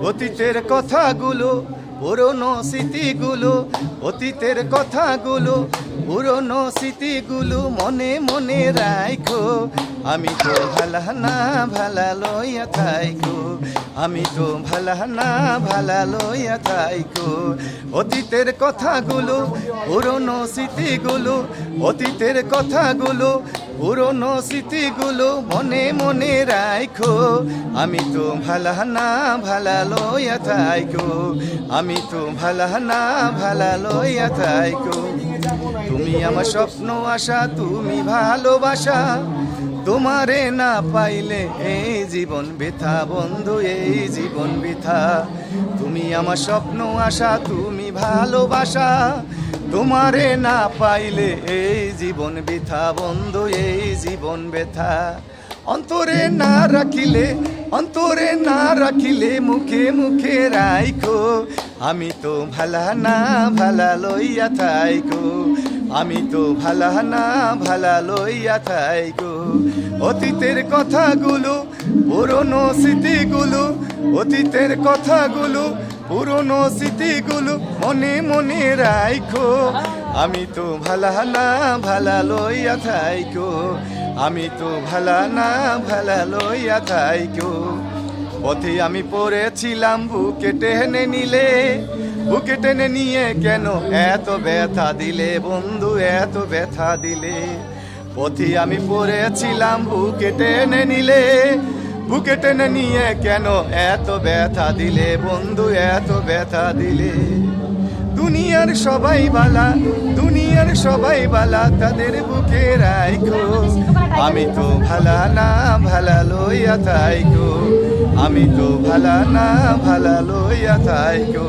অতীতের কথাগুলো, পুরনো স্মৃতিগুলো, অতীতের কথাগুলো, পুরনো স্মৃতিগুলো মনে মনে রাখো। আমি তো ভালা না ভালা লইয়া থাইকো, আমি তো ভালা না ভালা লইয়া থাইকো। অতীতের কথাগুলো, পুরনো স্মৃতিগুলো, অতীতের কথাগুলো, পুরনো স্মৃতিগুলো মনে মনে রাখো। আমি তো ভালা না ভালা লইয়া থাইকো, আমি তো ভালা না ভালা লইয়া থাইকো। তুমি আমার স্বপ্ন আশা, তুমি ভালোবাসা, তোমারে না পাইলে এই জীবন বৃথা বন্ধু, এই জীবন বৃথা। তুমি আমার স্বপ্ন আশা, তুমি ভালোবাসা, তোমারে না পাইলে এই জীবন বৃথা বন্ধু, এই জীবন বৃথা। অন্তরে না রাখিলে, অন্তরে না রাখিলে মুখে মুখে রাইখো। আমি তো ভালা না ভালা লইয়া থাইকো, আমি তো ভালা না ভালা লইয়া থাইকো। অতীতের কথাগুলো, পুরনো স্মৃতিগুলো, অতীতের কথাগুলো, পুরনো স্মৃতিগুলো মনে মনে রাইখো। আমি তো ভালা না ভালা লইয়া থাইকো, আমি তো ভালা না ভালা লইয়া থাইকো। পথে আমি পড়েছিলাম বুকে টেনে নিলে, বুকে টেনে নিয়ে কেন এত ব্যথা দিলে বন্ধু, এত ব্যথা দিলে। পথে আমি পড়েছিলাম বুকে টেনে নিলে, বুকে টেনে নিয়ে কেন এত ব্যথা দিলে বন্ধু, এত ব্যথা দিলে। দুনিয়ার সবাই বালা, দুনিয়ার সবাই বালা, তাদের বুকে রাইখো। আমি তো ভালা না ভালা লইয়া থাইকো, আমি তো ভালা না ভালা লইয়া থাইকো।